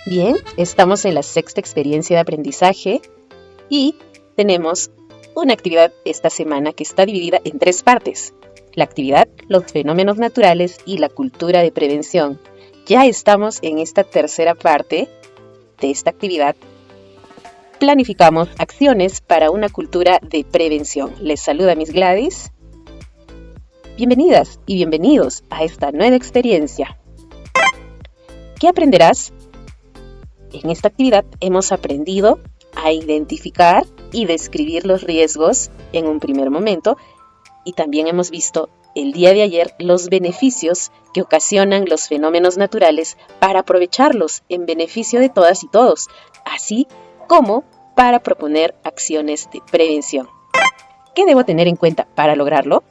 Bien, estamos en la sexta experiencia de aprendizaje y tenemos una actividad esta semana que está dividida en 3 partes. La actividad, los fenómenos naturales y la cultura de prevención. Ya estamos en esta tercera parte de esta actividad. Planificamos acciones para una cultura de prevención. Les saluda Miss Gladys. Bienvenidas y bienvenidos a esta nueva experiencia. ¿Qué aprenderás? En esta actividad hemos aprendido a identificar y describir los riesgos en un primer momento y también hemos visto el día de ayer los beneficios que ocasionan los fenómenos naturales para aprovecharlos en beneficio de todas y todos, así como para proponer acciones de prevención. ¿Qué debo tener en cuenta para lograrlo?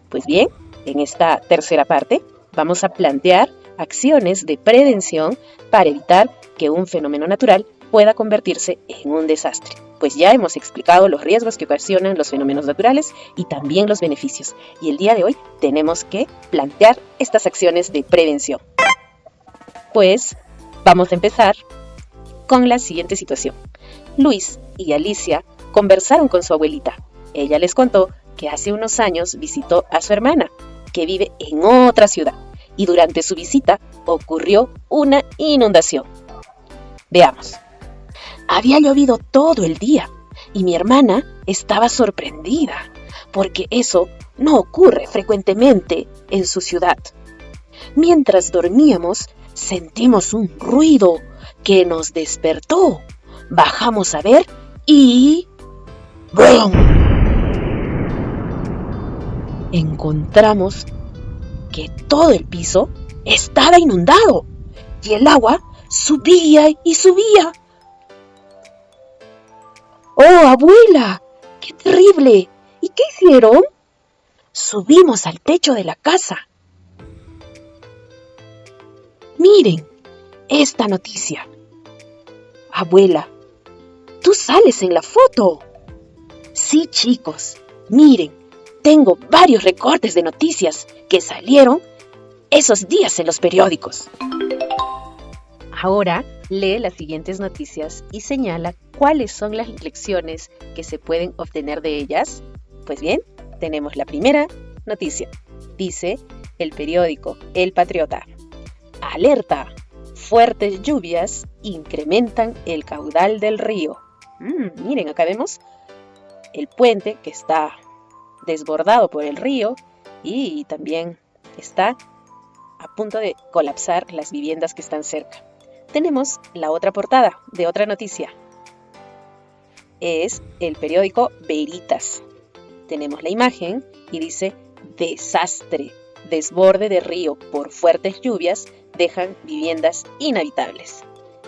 Pues bien, en esta tercera parte vamos a plantear acciones de prevención para evitar que un fenómeno natural pueda convertirse en un desastre. Pues ya hemos explicado los riesgos que ocasionan los fenómenos naturales y también los beneficios. Y el día de hoy tenemos que plantear estas acciones de prevención. Pues vamos a empezar con la siguiente situación. Luis y Alicia conversaron con su abuelita. Ella les contó que hace unos años visitó a su hermana, que vive en otra ciudad, y durante su visita ocurrió una inundación. Veamos. Había llovido todo el día y mi hermana estaba sorprendida, porque eso no ocurre frecuentemente en su ciudad. Mientras dormíamos, sentimos un ruido que nos despertó. Bajamos a ver y... ¡brum! Encontramos que todo el piso estaba inundado y el agua subía y subía. ¡Oh, abuela! ¡Qué terrible! ¿Y qué hicieron? Subimos al techo de la casa. Miren esta noticia. Abuela, tú sales en la foto. Sí, chicos, miren, tengo varios recortes de noticias que salieron esos días en los periódicos. Ahora lee las siguientes noticias y señala cuáles son las lecciones que se pueden obtener de ellas. Pues bien, tenemos la primera noticia. Dice el periódico El Patriota. Alerta, fuertes lluvias incrementan el caudal del río. Miren, acá vemos el puente que está desbordado por el río y también está a punto de colapsar las viviendas que están cerca. Tenemos la otra portada de otra noticia. Es el periódico Veritas. Tenemos la imagen y dice: desastre, desborde de río por fuertes lluvias dejan viviendas inhabitables.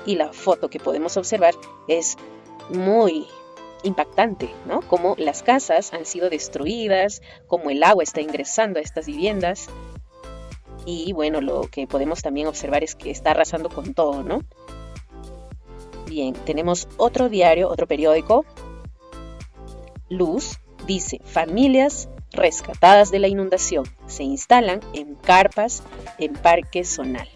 Y la foto que podemos observar es muy impactante, ¿no? Cómo las casas han sido destruidas, cómo el agua está ingresando a estas viviendas. Y bueno, lo que podemos también observar es que está arrasando con todo, ¿no? Bien, tenemos otro diario, otro periódico. Luz dice: familias rescatadas de la inundación se instalan en carpas en Parque Zonal.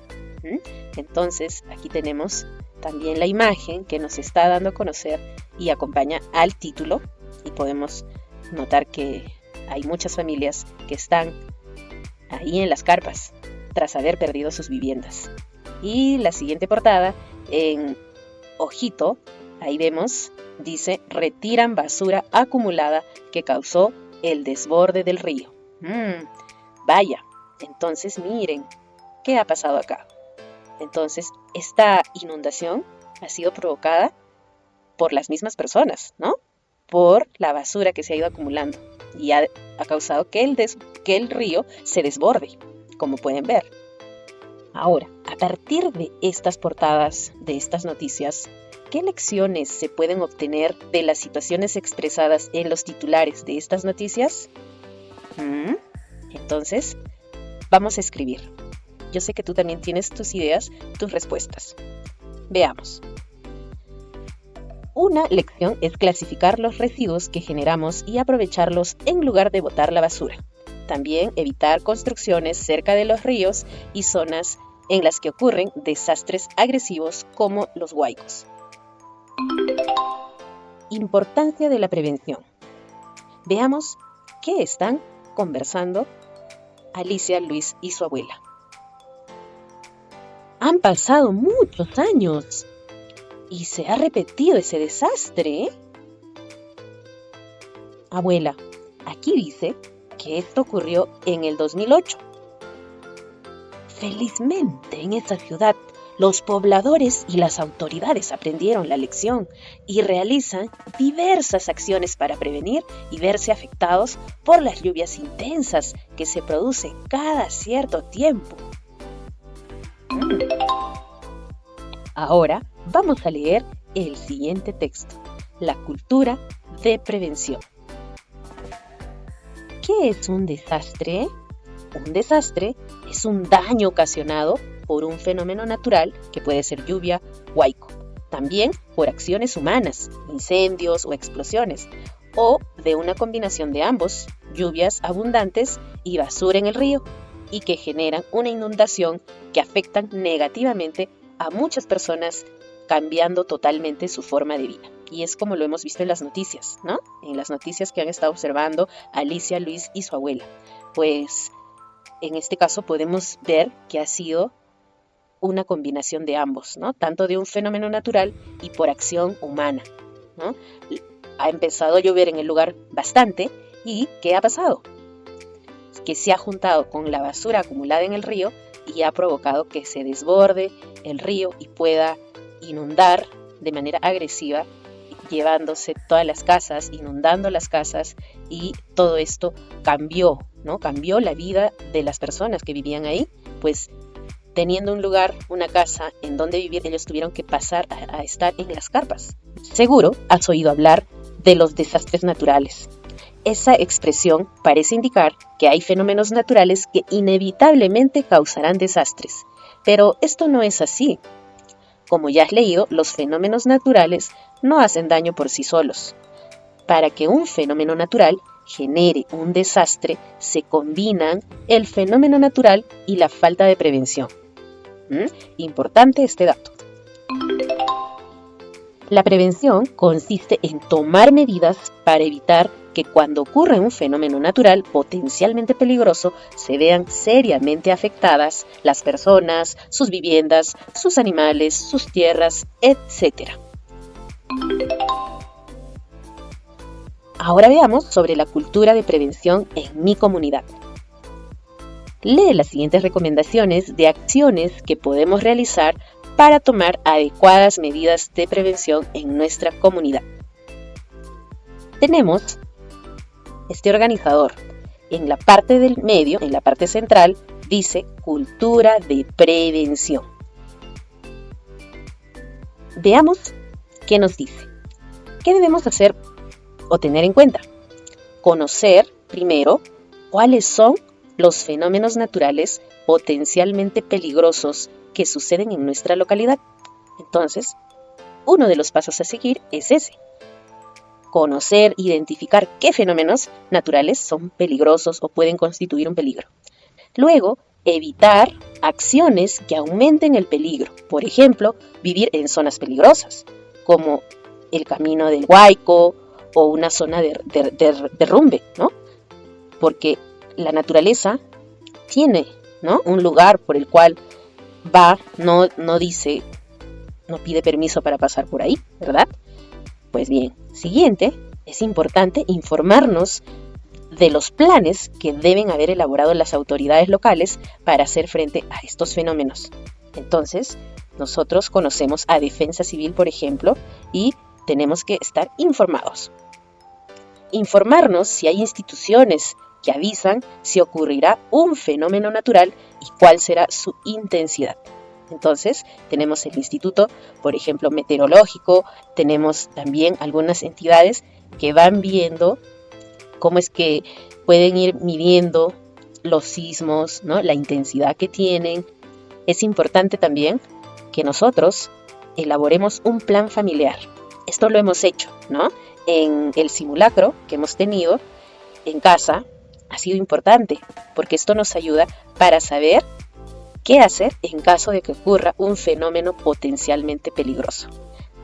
Entonces, aquí tenemos también la imagen que nos está dando a conocer y acompaña al título. Y podemos notar que hay muchas familias que están ahí en las carpas tras haber perdido sus viviendas. Y la siguiente portada, en ojito, ahí vemos, dice: retiran basura acumulada que causó el desborde del río. Vaya, entonces miren, ¿qué ha pasado acá? Entonces, esta inundación ha sido provocada por las mismas personas, ¿no? Por la basura que se ha ido acumulando y ha causado que el río se desborde, como pueden ver. Ahora, a partir de estas portadas, de estas noticias, ¿qué lecciones se pueden obtener de las situaciones expresadas en los titulares de estas noticias? Entonces, vamos a escribir. Yo sé que tú también tienes tus ideas, tus respuestas. Veamos. Una lección es clasificar los residuos que generamos y aprovecharlos en lugar de botar la basura. También evitar construcciones cerca de los ríos y zonas en las que ocurren desastres agresivos como los huaicos. Importancia de la prevención. Veamos qué están conversando Alicia, Luis y su abuela. Han pasado muchos años y se ha repetido ese desastre, ¿eh? Abuela, aquí dice que esto ocurrió en el 2008. Felizmente en esa ciudad los pobladores y las autoridades aprendieron la lección y realizan diversas acciones para prevenir y verse afectados por las lluvias intensas que se producen cada cierto tiempo. Ahora vamos a leer el siguiente texto, la cultura de prevención. ¿Qué es un desastre? Un desastre es un daño ocasionado por un fenómeno natural que puede ser lluvia, huaico, también por acciones humanas, incendios o explosiones, o de una combinación de ambos, lluvias abundantes y basura en el río, y que generan una inundación que afectan negativamente a muchas personas, cambiando totalmente su forma de vida. Y es como lo hemos visto en las noticias, ¿no? En las noticias que han estado observando Alicia, Luis y su abuela. Pues en este caso podemos ver que ha sido una combinación de ambos, ¿no? Tanto de un fenómeno natural y por acción humana, ¿no? Ha empezado a llover en el lugar bastante y ¿qué ha pasado? Que se ha juntado con la basura acumulada en el río y ha provocado que se desborde el río y pueda inundar de manera agresiva, llevándose todas las casas, inundando las casas, y todo esto cambió, ¿no? Cambió la vida de las personas que vivían ahí, pues teniendo un lugar, una casa en donde vivir, ellos tuvieron que pasar a estar en las carpas. Seguro has oído hablar de los desastres naturales. Esa expresión parece indicar que hay fenómenos naturales que inevitablemente causarán desastres, pero esto no es así. Como ya has leído, los fenómenos naturales no hacen daño por sí solos. Para que un fenómeno natural genere un desastre, se combinan el fenómeno natural y la falta de prevención. Importante este dato. La prevención consiste en tomar medidas para evitar que cuando ocurre un fenómeno natural potencialmente peligroso se vean seriamente afectadas las personas, sus viviendas, sus animales, sus tierras, etc. Ahora veamos sobre la cultura de prevención en mi comunidad. Lee las siguientes recomendaciones de acciones que podemos realizar para tomar adecuadas medidas de prevención en nuestra comunidad. Tenemos este organizador. En la parte del medio, en la parte central, dice cultura de prevención. Veamos qué nos dice. ¿Qué debemos hacer o tener en cuenta? Conocer primero cuáles son los fenómenos naturales potencialmente peligrosos que suceden en nuestra localidad. Entonces, uno de los pasos a seguir es ese. Conocer, identificar qué fenómenos naturales son peligrosos o pueden constituir un peligro. Luego, evitar acciones que aumenten el peligro. Por ejemplo, vivir en zonas peligrosas, como el camino del Huaico o una zona de derrumbe, ¿no? Porque la naturaleza tiene, ¿no?, un lugar por el cual va, no dice, no pide permiso para pasar por ahí, ¿verdad? Pues bien, siguiente, es importante informarnos de los planes que deben haber elaborado las autoridades locales para hacer frente a estos fenómenos. Entonces, nosotros conocemos a Defensa Civil, por ejemplo, y tenemos que estar informados. Informarnos si hay instituciones que avisan si ocurrirá un fenómeno natural y cuál será su intensidad. Entonces, tenemos el Instituto, por ejemplo, Meteorológico, tenemos también algunas entidades que van viendo cómo es que pueden ir midiendo los sismos, ¿no?, la intensidad que tienen. Es importante también que nosotros elaboremos un plan familiar. Esto lo hemos hecho, ¿no? En el simulacro que hemos tenido en casa ha sido importante porque esto nos ayuda para saber ¿Qué hacer en caso de que ocurra un fenómeno potencialmente peligroso?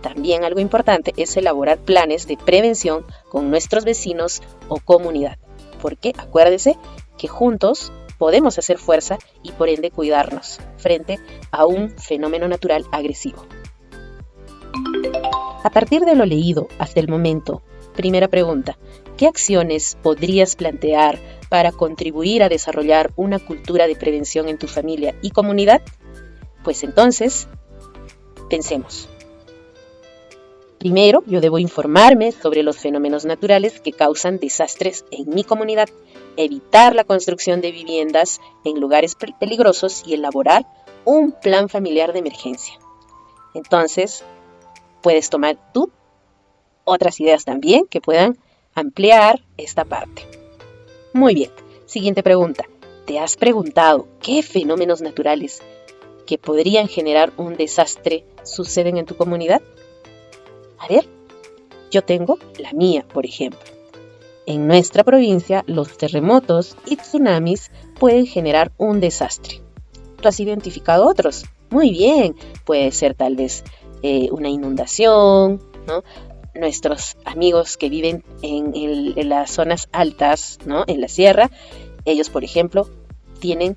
También algo importante es elaborar planes de prevención con nuestros vecinos o comunidad, porque acuérdese que juntos podemos hacer fuerza y por ende cuidarnos frente a un fenómeno natural agresivo. A partir de lo leído hasta el momento, primera pregunta, ¿qué acciones podrías plantear para contribuir a desarrollar una cultura de prevención en tu familia y comunidad? Pues entonces, pensemos. Primero, yo debo informarme sobre los fenómenos naturales que causan desastres en mi comunidad, evitar la construcción de viviendas en lugares peligrosos y elaborar un plan familiar de emergencia. Entonces, puedes tomar tú otras ideas también que puedan ampliar esta parte. Muy bien, siguiente pregunta. ¿Te has preguntado qué fenómenos naturales que podrían generar un desastre suceden en tu comunidad? A ver, yo tengo la mía, por ejemplo. En nuestra provincia, los terremotos y tsunamis pueden generar un desastre. ¿Tú has identificado otros? Muy bien, puede ser tal vez una inundación, ¿no? Nuestros amigos que viven en las zonas altas, ¿no? En la sierra, ellos, por ejemplo, tienen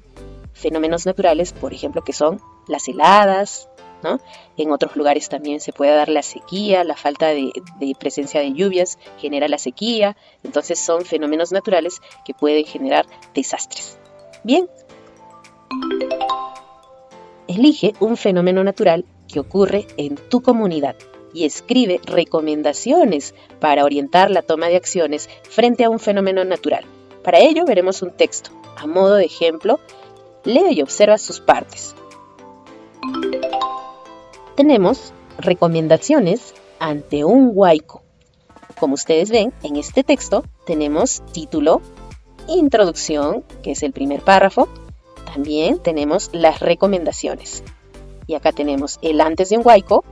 fenómenos naturales, por ejemplo, que son las heladas, ¿no? En otros lugares también se puede dar la sequía, la falta de presencia de lluvias genera la sequía, entonces son fenómenos naturales que pueden generar desastres. Bien, elige un fenómeno natural que ocurre en tu comunidad y escribe recomendaciones para orientar la toma de acciones frente a un fenómeno natural. Para ello veremos un texto. A modo de ejemplo, lee y observa sus partes. Tenemos recomendaciones ante un huaico. Como ustedes ven, en este texto tenemos título, introducción, que es el primer párrafo. También tenemos las recomendaciones. Y acá tenemos el antes de un huaico,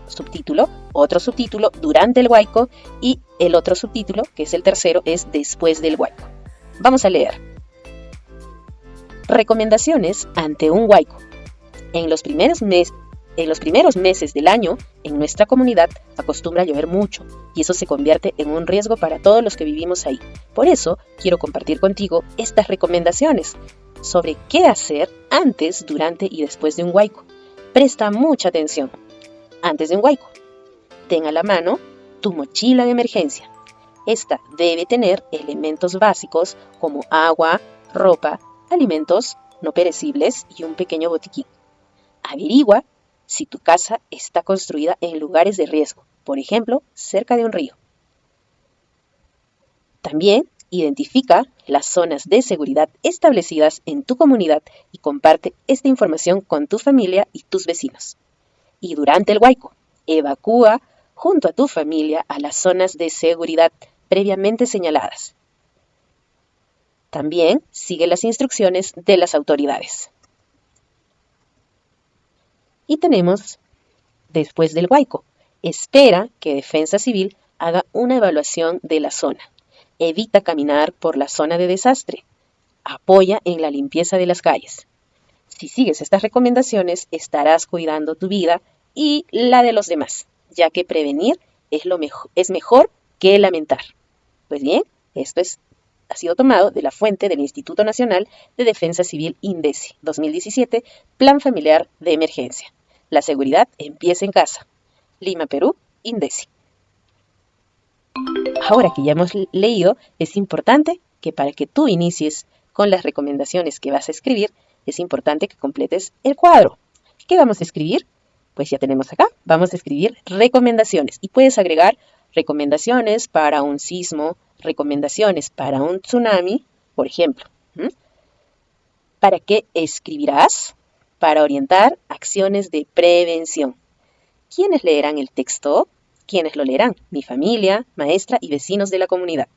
subtítulo, otro subtítulo, durante el huaico, y el otro subtítulo, que es el tercero, es después del huaico. Vamos a leer. Recomendaciones ante un huaico. En los primeros meses del año, en nuestra comunidad acostumbra a llover mucho y eso se convierte en un riesgo para todos los que vivimos ahí. Por eso, quiero compartir contigo estas recomendaciones sobre qué hacer antes, durante y después de un huaico. Presta mucha atención. Antes de un huaico, ten a la mano tu mochila de emergencia. Esta debe tener elementos básicos como agua, ropa, alimentos no perecibles y un pequeño botiquín. Averigua si tu casa está construida en lugares de riesgo, por ejemplo, cerca de un río. También identifica las zonas de seguridad establecidas en tu comunidad y comparte esta información con tu familia y tus vecinos. Y durante el huaico, evacúa junto a tu familia a las zonas de seguridad previamente señaladas. También sigue las instrucciones de las autoridades. Y tenemos, después del huaico, espera que Defensa Civil haga una evaluación de la zona. Evita caminar por la zona de desastre. Apoya en la limpieza de las calles. Si sigues estas recomendaciones, estarás cuidando tu vida y la de los demás, ya que prevenir es mejor que lamentar. Pues bien, esto ha sido tomado de la fuente del Instituto Nacional de Defensa Civil INDECI 2017, Plan Familiar de Emergencia. La seguridad empieza en casa. Lima, Perú, INDECI. Ahora que ya hemos leído, es importante que para que tú inicies con las recomendaciones que vas a escribir, es importante que completes el cuadro. ¿Qué vamos a escribir? Pues ya tenemos acá, vamos a escribir recomendaciones y puedes agregar recomendaciones para un sismo, recomendaciones para un tsunami, por ejemplo. ¿Para qué escribirás? Para orientar acciones de prevención. ¿Quiénes leerán el texto? ¿Quiénes lo leerán? Mi familia, maestra y vecinos de la comunidad.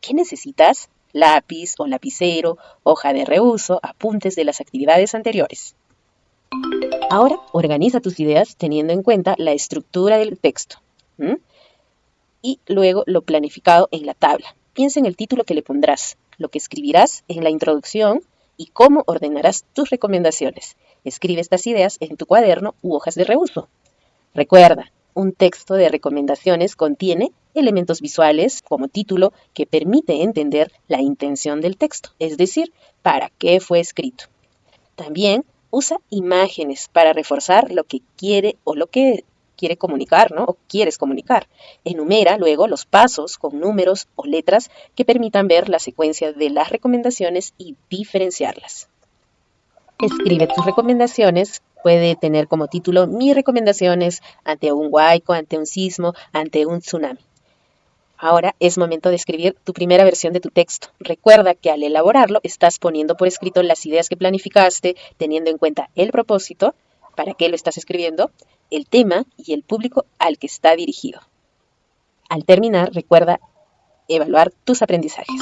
¿Qué necesitas? Lápiz o lapicero, hoja de reuso, apuntes de las actividades anteriores. Ahora organiza tus ideas teniendo en cuenta la estructura del texto. Y luego lo planificado en la tabla. Piensa en el título que le pondrás, lo que escribirás en la introducción y cómo ordenarás tus recomendaciones. Escribe estas ideas en tu cuaderno u hojas de reuso. Recuerda, un texto de recomendaciones contiene elementos visuales como título que permite entender la intención del texto, es decir, para qué fue escrito. También usa imágenes para reforzar lo que quiere o lo que quiere comunicar, ¿no? O quieres comunicar. Enumera luego los pasos con números o letras que permitan ver la secuencia de las recomendaciones y diferenciarlas. Escribe tus recomendaciones. Puede tener como título mis recomendaciones ante un huaico, ante un sismo, ante un tsunami. Ahora es momento de escribir tu primera versión de tu texto. Recuerda que al elaborarlo estás poniendo por escrito las ideas que planificaste, teniendo en cuenta el propósito, para qué lo estás escribiendo, el tema y el público al que está dirigido. Al terminar, recuerda evaluar tus aprendizajes.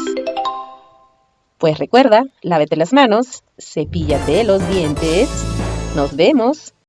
Pues recuerda, lávate las manos, cepíllate los dientes. Nos vemos.